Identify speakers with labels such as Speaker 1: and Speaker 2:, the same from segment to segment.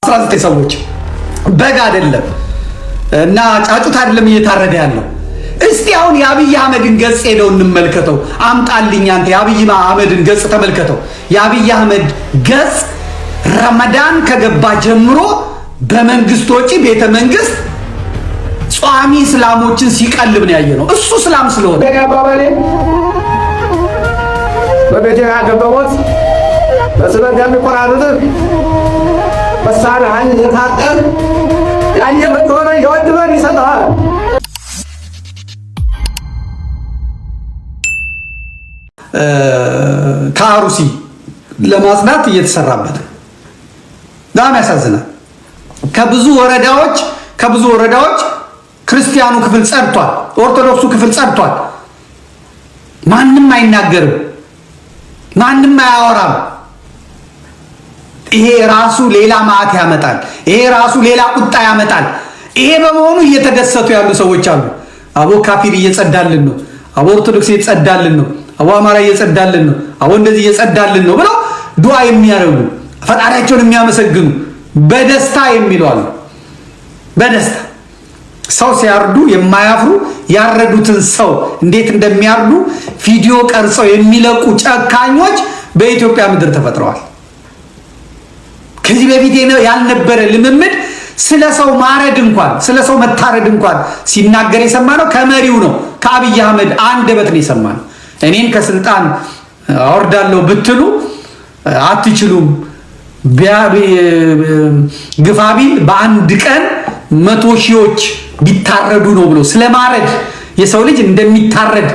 Speaker 1: 19 ሰዎች በግ አይደለም እና ጫጩት አይደለም እየታረደ ያለው። እስቲ አሁን የአብይ አህመድን ገጽ ሄደው እንመልከተው። አምጣልኝ አንተ የአብይ አህመድን ገጽ ተመልከተው። የአብይ አህመድ ገጽ ረመዳን ከገባ ጀምሮ በመንግስት ወጪ ቤተ መንግስት ጿሚ እስላሞችን ሲቀልብ ነው ያየነው። እሱ እስላም ስለሆነ
Speaker 2: በቤት ያገባሁት በስበት የሚቆራረጥ በሳራን የታጠር ያየ በተሆነ ይወድበን ይሰጣል።
Speaker 1: ከአሩሲ ለማጽዳት እየተሰራበት በጣም ያሳዝናል። ከብዙ ወረዳዎች ክርስቲያኑ ክፍል ጸድቷል፣ ኦርቶዶክሱ ክፍል ጸድቷል። ማንም አይናገርም፣ ማንም አያወራም። ይሄ ራሱ ሌላ መዓት ያመጣል። ይሄ ራሱ ሌላ ቁጣ ያመጣል። ይሄ በመሆኑ እየተደሰቱ ያሉ ሰዎች አሉ። አቦ ካፊር እየጸዳልን ነው፣ አቦ ኦርቶዶክስ እየጸዳልን ነው፣ አቦ አማራ እየጸዳልን ነው፣ አቦ እንደዚህ እየጸዳልን ነው ብለው ዱዓ የሚያደርጉ ፈጣሪያቸውን የሚያመሰግኑ በደስታ የሚሉ አሉ። በደስታ ሰው ሲያርዱ የማያፍሩ ያረዱትን ሰው እንዴት እንደሚያርዱ ቪዲዮ ቀርጸው የሚለቁ ጨካኞች በኢትዮጵያ ምድር ተፈጥረዋል። ከዚህ በፊት ያልነበረ ልምምድ ስለ ሰው ማረድ እንኳን ስለ ሰው መታረድ እንኳን ሲናገር የሰማነው ከመሪው ነው፣ ከአብይ አህመድ አንደበት ነው የሰማነው። እኔን ከስልጣን አወርዳለሁ ብትሉ አትችሉም፣ ግፋቢል በአንድ ቀን 100 ሺዎች ቢታረዱ ነው ብሎ ስለማረድ የሰው ልጅ እንደሚታረድ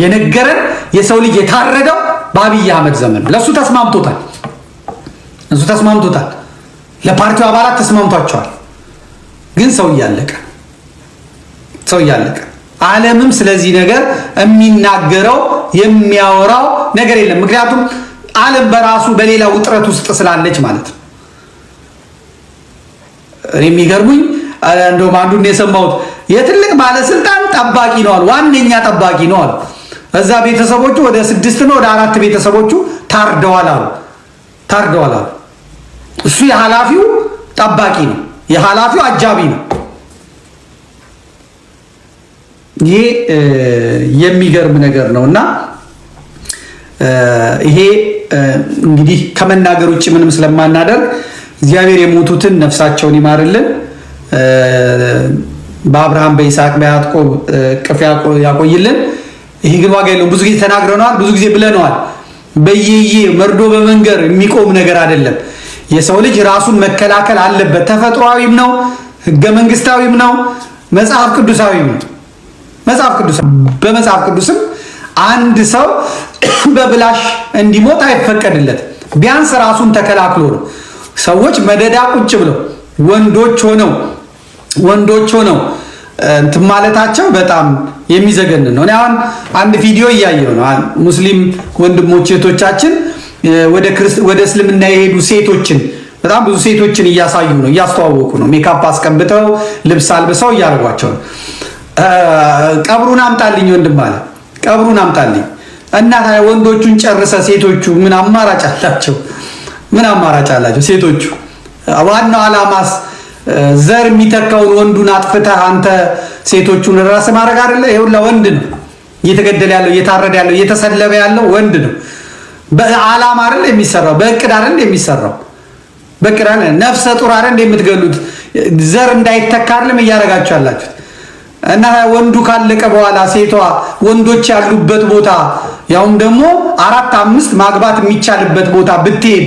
Speaker 1: የነገረን የሰው ልጅ የታረደው በአብይ አህመድ ዘመን ለሱ ተስማምቶታል። እሱ ተስማምቶታል። ለፓርቲው አባላት ተስማምቷቸዋል። ግን ሰው እያለቀ ዓለምም ስለዚህ ነገር የሚናገረው የሚያወራው ነገር የለም። ምክንያቱም ዓለም በራሱ በሌላ ውጥረት ውስጥ ስላለች ማለት ነው። የሚገርሙኝ እንደውም አንዱን የሰማሁት የትልቅ ባለስልጣን ጠባቂ ነው አሉ፣ ዋነኛ ጠባቂ ነው አሉ። እዛ ቤተሰቦቹ ወደ 6 ነው ወደ 4 ቤተሰቦቹ ታርደዋል አሉ። እሱ የኃላፊው ጠባቂ ነው፣ የኃላፊው አጃቢ ነው። ይሄ የሚገርም ነገር ነውና ይሄ እንግዲህ ከመናገር ውጭ ምንም ስለማናደርግ እግዚአብሔር የሞቱትን ነፍሳቸውን ይማርልን፣ በአብርሃም በይስሐቅ በያዕቆብ እቅፍ ያቆይልን። ይሄ ግን ዋጋ የለውም። ብዙ ጊዜ ተናግረነዋል፣ ብዙ ጊዜ ብለነዋል። በየየ መርዶ በመንገር የሚቆም ነገር አይደለም። የሰው ልጅ ራሱን መከላከል አለበት። ተፈጥሯዊም ነው፣ ህገ መንግስታዊም ነው፣ መጽሐፍ ቅዱሳዊም ነው። በመጽሐፍ ቅዱስም አንድ ሰው በብላሽ እንዲሞት አይፈቀድለትም። ቢያንስ ራሱን ተከላክሎ ነው። ሰዎች መደዳ ቁጭ ብለው ወንዶች ሆነው እንትን ማለታቸው በጣም የሚዘገንን ነው። እኔ አሁን አንድ ቪዲዮ እያየሁ ነው። ሙስሊም ወንድሞች እህቶቻችን ወደ እስልምና የሄዱ ሴቶችን በጣም ብዙ ሴቶችን እያሳዩ ነው፣ እያስተዋወቁ ነው። ሜካፕ አስቀብተው ልብስ አልብሰው እያደረጓቸው ነው። ቀብሩን አምጣልኝ ወንድም አለ፣ ቀብሩን አምጣልኝ። እና ወንዶቹን ጨርሰ ሴቶቹ ምን አማራጭ አላቸው? ሴቶቹ ዋናው ዓላማስ ዘር የሚተካውን ወንዱን አጥፍተህ አንተ ሴቶቹን ራስ ማድረግ አይደለ? ይኸውላ ወንድ ነው እየተገደለ ያለው፣ እየታረደ ያለው፣ እየተሰለበ ያለው ወንድ ነው። በዓላማ አይደል የሚሰራው? በእቅድ አይደል የሚሰራው? በእቅድ አይደል? ነፍሰ ጡር አይደል የምትገሉት? ዘር እንዳይተካ አይደል እያደረጋችሁ ያላችሁት? እና ወንዱ ካለቀ በኋላ ሴቷ ወንዶች ያሉበት ቦታ ያውም ደግሞ 4 5 ማግባት የሚቻልበት ቦታ ብትሄድ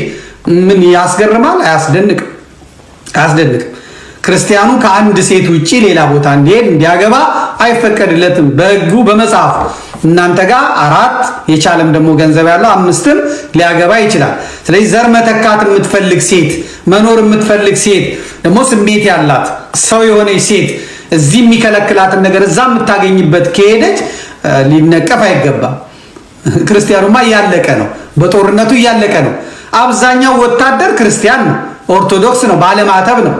Speaker 1: ምን ያስገርማል? አያስደንቅም? ክርስቲያኑ ከአንድ ሴት ውጪ ሌላ ቦታ እንዲሄድ እንዲያገባ አይፈቀድለትም በሕጉ በመጽሐፍ። እናንተ ጋር 4 የቻለም ደግሞ ገንዘብ ያለው 5ም ሊያገባ ይችላል። ስለዚህ ዘር መተካት የምትፈልግ ሴት፣ መኖር የምትፈልግ ሴት፣ ደግሞ ስሜት ያላት ሰው የሆነች ሴት እዚህ የሚከለክላትን ነገር እዛ የምታገኝበት ከሄደች ሊነቀፍ አይገባም። ክርስቲያኑማ እያለቀ ነው፣ በጦርነቱ እያለቀ ነው። አብዛኛው ወታደር ክርስቲያን ነው፣ ኦርቶዶክስ ነው፣ ባለማተብ ነው።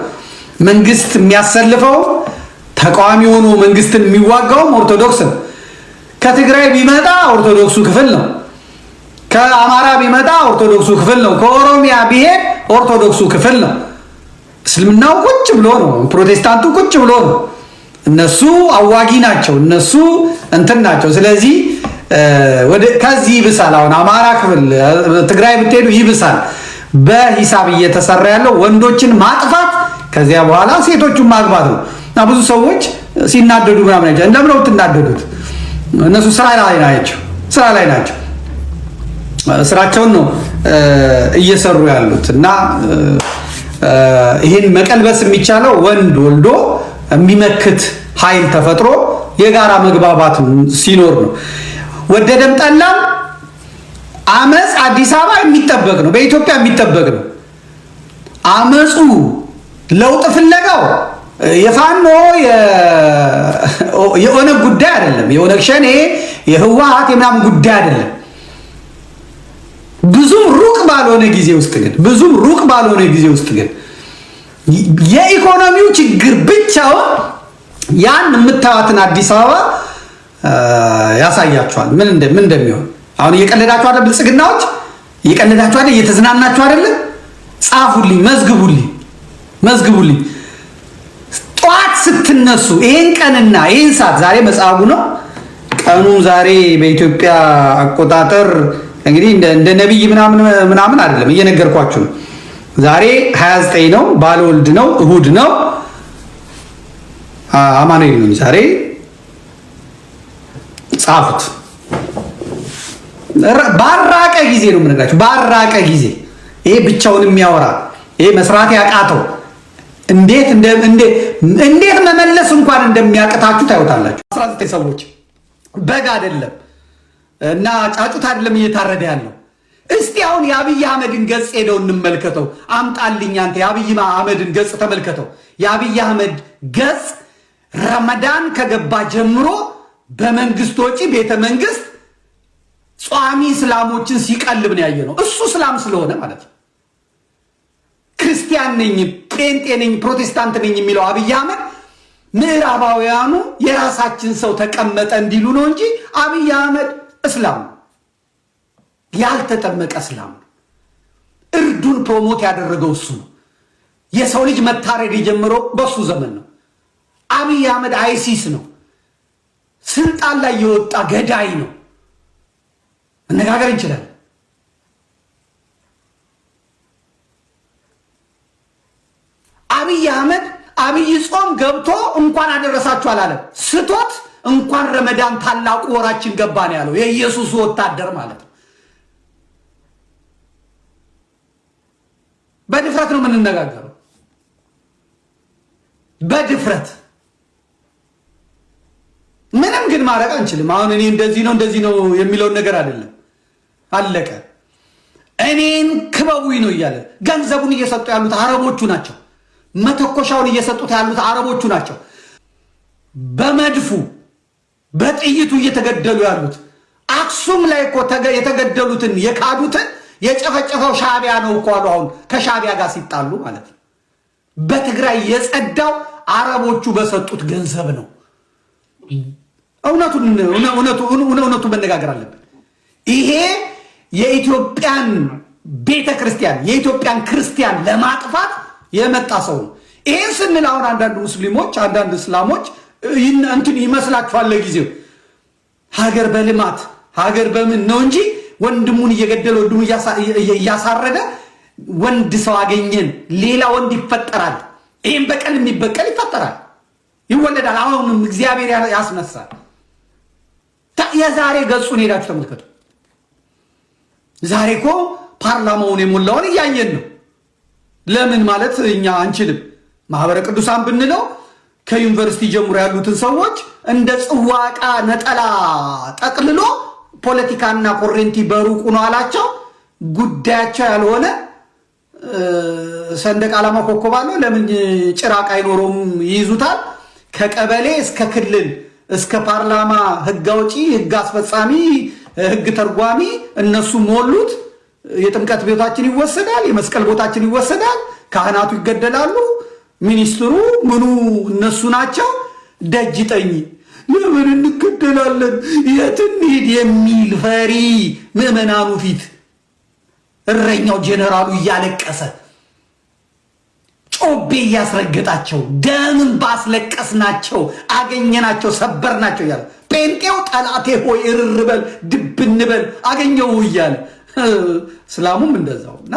Speaker 1: መንግስት የሚያሰልፈው ተቃዋሚ ሆኖ መንግስትን የሚዋጋውም ኦርቶዶክስ ነው። ከትግራይ ቢመጣ ኦርቶዶክሱ ክፍል ነው፣ ከአማራ ቢመጣ ኦርቶዶክሱ ክፍል ነው፣ ከኦሮሚያ ቢሄድ ኦርቶዶክሱ ክፍል ነው። እስልምናው ቁጭ ብሎ ነው፣ ፕሮቴስታንቱ ቁጭ ብሎ ነው። እነሱ አዋጊ ናቸው፣ እነሱ እንትን ናቸው። ስለዚህ ከዚህ ይብሳል። አሁን አማራ ክፍል ትግራይ ብትሄዱ ይብሳል። በሂሳብ እየተሰራ ያለው ወንዶችን ማጥፋት፣ ከዚያ በኋላ ሴቶቹን ማግባት ነው። እና ብዙ ሰዎች ሲናደዱ ምናምን ናቸው። እንደምን ነው የምትናደዱት? እነሱ ስራ ላይ ናቸው። ስራቸውን ነው እየሰሩ ያሉት። እና ይህን መቀልበስ የሚቻለው ወንድ ወልዶ የሚመክት ኃይል ተፈጥሮ የጋራ መግባባት ሲኖር ነው። ወደደም ጠላም አመፅ አዲስ አበባ የሚጠበቅ ነው፣ በኢትዮጵያ የሚጠበቅ ነው። አመፁ ለውጥ ፍለጋው የፋኖ የኦነግ ጉዳይ አይደለም፣ የኦነግ ሸኔ የህወሓት የምናምን ጉዳይ አይደለም። ብዙም ሩቅ ባልሆነ ጊዜ ውስጥ ግን የኢኮኖሚው ችግር ብቻውን ያን የምታዩትን አዲስ አበባ ያሳያችኋል ምን እንደሚሆን። አሁን እየቀለዳችሁ አይደል? ብልጽግናዎች እየቀለዳችሁ አይደል? እየተዝናናችሁ አይደል? ጻፉልኝ፣ መዝግቡልኝ። ጠዋት ስትነሱ ይሄን ቀንና ይሄን ሰዓት፣ ዛሬ መጽሐፉ ነው ቀኑ። ዛሬ በኢትዮጵያ አቆጣጠር እንግዲህ እንደ ነብይ ምናምን አይደለም፣ እየነገርኳችሁ ነው። ዛሬ 29 ነው፣ ባለወልድ ነው፣ እሁድ ነው፣ አማኑኤል ነው ዛሬ። ጻፉት። ባራቀ ጊዜ ነው የምነግራችሁ፣ ባራቀ ጊዜ። ይሄ ብቻውን የሚያወራ ይሄ መስራት ያቃተው እንዴት መመለስ እንኳን እንደሚያቅታችሁ ታዩታላችሁ። 19 ሰዎች በግ አይደለም እና ጫጩት አይደለም እየታረደ ያለው። እስቲ አሁን የአብይ አህመድን ገጽ ሄደው እንመልከተው። አምጣልኝ አንተ የአብይ አህመድን ገጽ ተመልከተው። የአብይ አህመድ ገጽ ረመዳን ከገባ ጀምሮ በመንግስት ወጪ ቤተ መንግስት ጿሚ እስላሞችን ሲቀልብ ነው ያየነው። እሱ እስላም ስለሆነ ማለት ነው። ክርስቲያን ነኝ፣ ጴንጤ ነኝ፣ ፕሮቴስታንት ነኝ የሚለው አብይ አህመድ ምዕራባውያኑ የራሳችን ሰው ተቀመጠ እንዲሉ ነው እንጂ አብይ አህመድ እስላም ነው፣ ያልተጠመቀ እስላም ነው። እርዱን ፕሮሞት ያደረገው እሱ ነው። የሰው ልጅ መታረድ የጀመረው በሱ ዘመን ነው። አብይ አህመድ አይሲስ ነው። ስልጣን ላይ የወጣ ገዳይ ነው። መነጋገር እንችላለን። አብይ አህመድ አብይ ጾም ገብቶ እንኳን አደረሳችሁ አላለም። ስቶት እንኳን ረመዳን ታላቁ ወራችን ገባ ነው ያለው። የኢየሱስ ወታደር ማለት ነው። በድፍረት ነው የምንነጋገረው፣ በድፍረት ምንም ግን ማድረግ አንችልም። አሁን እኔ እንደዚህ ነው የሚለውን ነገር አይደለም። አለቀ። እኔን ክበቡኝ ነው እያለ ገንዘቡን እየሰጡ ያሉት አረቦቹ ናቸው። መተኮሻውን እየሰጡት ያሉት አረቦቹ ናቸው። በመድፉ በጥይቱ እየተገደሉ ያሉት አክሱም ላይ እኮ የተገደሉትን የካዱትን የጨፈጨፈው ሻዕቢያ ነው እኮ አሉ። አሁን ከሻዕቢያ ጋር ሲጣሉ ማለት ነው። በትግራይ የጸዳው አረቦቹ በሰጡት ገንዘብ ነው። እውነቱን መነጋገር አለብን። ይሄ የኢትዮጵያን ቤተ ክርስቲያን የኢትዮጵያን ክርስቲያን ለማጥፋት የመጣ ሰው ነው። ይሄን ስንል አሁን አንዳንድ ሙስሊሞች አንዳንድ እስላሞች እንትን ይመስላችኋል ለጊዜው ሀገር በልማት ሀገር በምን ነው እንጂ ወንድሙን እየገደለ ወንድሙ እያሳረደ ወንድ ሰው አገኘን ሌላ ወንድ ይፈጠራል። ይሄን በቀል የሚበቀል ይፈጠራል፣ ይወለዳል። አሁንም እግዚአብሔር ያስነሳል። የዛሬ ገጹን ሄዳችሁ ተመልከቱ። ዛሬ እኮ ፓርላማውን የሞላውን እያየን ነው። ለምን ማለት እኛ አንችልም። ማህበረ ቅዱሳን ብንለው ከዩኒቨርሲቲ ጀምሮ ያሉትን ሰዎች እንደ ጽዋቃ ነጠላ ጠቅልሎ ፖለቲካና ኮሬንቲ በሩቁ ነው አላቸው። ጉዳያቸው ያልሆነ ሰንደቅ ዓላማ ኮከብ አለው። ለምን ጭራቅ አይኖረውም? ይይዙታል። ከቀበሌ እስከ ክልል እስከ ፓርላማ ህግ አውጪ፣ ህግ አስፈጻሚ፣ ህግ ተርጓሚ እነሱ ሞሉት። የጥምቀት ቤታችን ይወሰዳል፣ የመስቀል ቦታችን ይወሰዳል፣ ካህናቱ ይገደላሉ፣ ሚኒስትሩ ምኑ እነሱ ናቸው። ደጅ ጠኝ ለምን እንገደላለን የት እንሂድ የሚል ፈሪ ምዕመናኑ ፊት እረኛው ጄኔራሉ እያለቀሰ ጮቤ እያስረገጣቸው ደምን ባስለቀስናቸው አገኘናቸው ሰበርናቸው እያለ ጴንጤው ጠላቴ ሆይ እርርበል ድብንበል አገኘው እያለ እስላሙም እንደዛው እና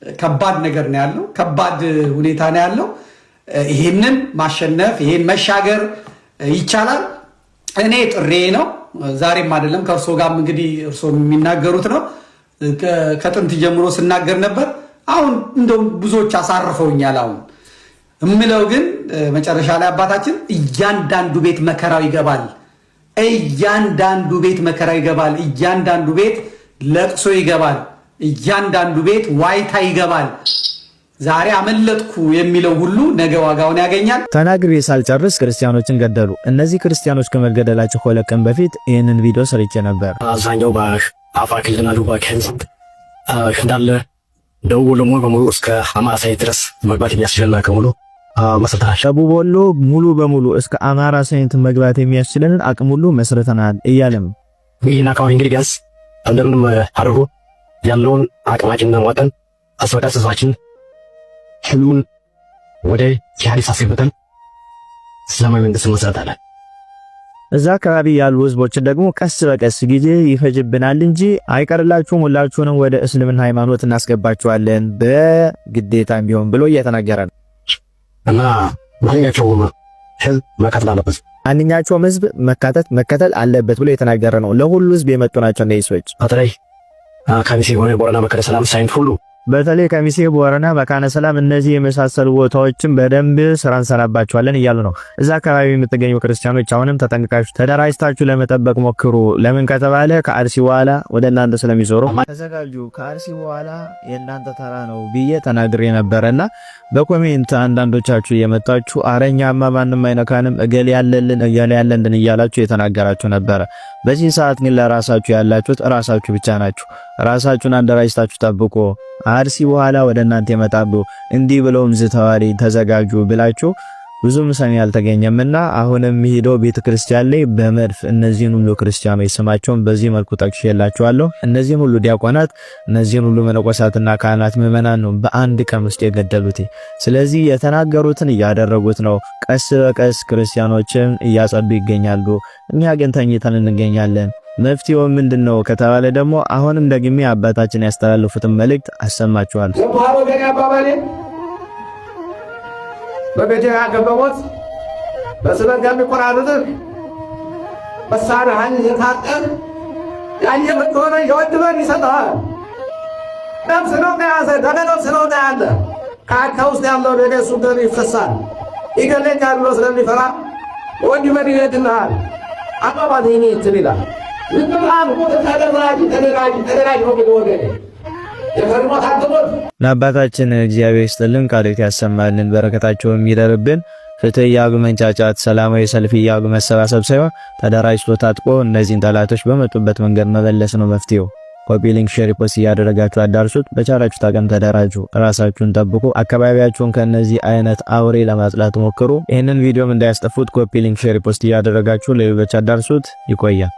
Speaker 1: ከባድ ነገር ነው ያለው። ከባድ ሁኔታ ነው ያለው። ይሄንን ማሸነፍ ይሄን መሻገር ይቻላል። እኔ ጥሬ ነው ዛሬም አይደለም ከእርሶ ጋርም እንግዲህ እርሶ የሚናገሩት ነው። ከጥንት ጀምሮ ስናገር ነበር። አሁን እንደው ብዙዎች አሳርፈውኛል። አሁን እምለው ግን መጨረሻ ላይ አባታችን እያንዳንዱ ቤት መከራው ይገባል። እያንዳንዱ ቤት መከራ ይገባል። እያንዳንዱ ቤት ለቅሶ ይገባል። እያንዳንዱ ቤት ዋይታ ይገባል። ዛሬ አመለጥኩ የሚለው ሁሉ ነገ ዋጋውን ያገኛል።
Speaker 3: ተናግሬ ሳልጨርስ ክርስቲያኖችን ገደሉ። እነዚህ ክርስቲያኖች ከመገደላቸው ከሁለት ቀን በፊት ይህንን ቪዲዮ ሰርቼ ነበር።
Speaker 4: አብዛኛው በአፋር ክልልና ዱባ ኬንዝ እንዳለ ደቡብ ወሎ በሙሉ እስከ አማራ ድረስ መግባት የሚያስችልና ከሙሉ መስርተናል።
Speaker 3: ደቡብ ወሎ ሙሉ በሙሉ እስከ አማራ ሳይንት መግባት የሚያስችለንን አቅም ሁሉ መስርተናል እያለም
Speaker 4: ይህን አካባቢ እንግዲህ ቢያንስ እንደምንም አድርጎ ያለውን አቅማችንና መጠን አስፈቃድ ህዝባችን ሁሉን ወደ ጂሃድ አስገብተን እስላማዊ መንግስት እንመሰርታለን።
Speaker 3: እዛ አካባቢ ያሉ ህዝቦችን ደግሞ ቀስ በቀስ ጊዜ ይፈጅብናል እንጂ አይቀርላችሁም፣ ሁላችሁንም ወደ እስልምና ሃይማኖት እናስገባችኋለን በግዴታም ቢሆን ብሎ እየተናገረ ነው።
Speaker 4: እና ማንኛቸውም ህዝብ መከተል አለበት፣
Speaker 3: ማንኛቸውም ህዝብ መከተል አለበት ብሎ የተናገረ ነው። ለሁሉ ህዝብ የመጡ ናቸው እነዚህ ሰዎች።
Speaker 4: በተለይ ከሚሴ ሆነ ቦረና መከረ ሰላም ሳይንት ሁሉ
Speaker 3: በተለይ ከሚሴ ቦረና መካነ ሰላም እነዚህ የመሳሰሉ ቦታዎችን በደንብ ስራ እንሰራባቸዋለን እያሉ ነው። እዛ አካባቢ የምትገኙ ክርስቲያኖች አሁንም ተጠንቅቃችሁ ተደራጅታችሁ ለመጠበቅ ሞክሩ። ለምን ከተባለ ከአርሲ በኋላ ወደ እናንተ ስለሚዞሩ ተዘጋጁ። ከአርሲ በኋላ የእናንተ ተራ ነው ብዬ ተናግሬ ነበርና በኮሜንት አንዳንዶቻችሁ የመጣችሁ አረኛማ ማንም አይነካንም እገሌ ያለልን እያላችሁ የተናገራችሁ ነበረ። በዚህ ሰዓት ግን ለራሳችሁ ያላችሁት ራሳችሁ ብቻ ናችሁ። ራሳችሁን አደራጅታችሁ ጠብቁ። አርሲ በኋላ ወደ እናንተ ይመጣሉ እንዲህ ብለውም ዝተዋሪ ተዘጋጁ ብላችሁ ብዙም ሰሚ አልተገኘምና አሁንም ሄደው ቤተክርስቲያን ላይ በመድፍ እነዚህን ሁሉ ክርስቲያኖች ስማቸውን በዚህ መልኩ ጠቅሼላችኋለሁ። እነዚህን ሁሉ ዲያቆናት፣ እነዚህን ሁሉ መነኮሳትና ካህናት ምዕመናን ነው በአንድ ቀን ውስጥ የገደሉት። ስለዚህ የተናገሩትን እያደረጉት ነው። ቀስ በቀስ ክርስቲያኖችን እያጸዱ ይገኛሉ። እኛ ግን ተኝተን እንገኛለን። መፍትሄው ምንድነው ከተባለ ደግሞ አሁንም ደግሜ አባታችን ያስተላልፉትን መልእክት አሰማችኋለሁ።
Speaker 2: በቤቴ ያገበሞት በስለት የሚቆራርጥ መሳሪያህን የታጠቅ ያየ ብትሆነ የወድበን ይሰጠሃል። ነፍስ ነው ከያዘ ደመነፍስ ነው ያለ ከአካ ውስጥ ያለው ደሱ ደም ይፈሳል። ይገለኛል ብሎ ስለሚፈራ ወንድመን ይሄድናል። አባባት ይኔ እንትን ይላል ተደራጅ ነው ወገኔ
Speaker 3: ለአባታችን እግዚአብሔር ይስጥልን፣ ቃሉን ያሰማልን፣ በረከታቸውም ይደርብን። ፍትህ ያጉ መንጫጫት፣ ሰላማዊ ሰልፍ ያጉ መሰባሰብ ሳይሆን ተደራጅቶ ታጥቆ እነዚህን ጠላቶች በመጡበት መንገድ መመለስ ነው መፍትሄው። ኮፒ ሊንክ ሼር ፖስት እያደረጋችሁ አዳርሱት። በቻላችሁ ታቀም ተደራጁ፣ ራሳችሁን ጠብቁ፣ አካባቢያችሁን ከነዚህ አይነት አውሬ ለማጽዳት ሞክሩ። ይህንን ቪዲዮም እንዳያስጠፉት ኮፒ ሊንክ ሼር ፖስት እያደረጋችሁ ለሌሎች አዳርሱት። ይቆያል።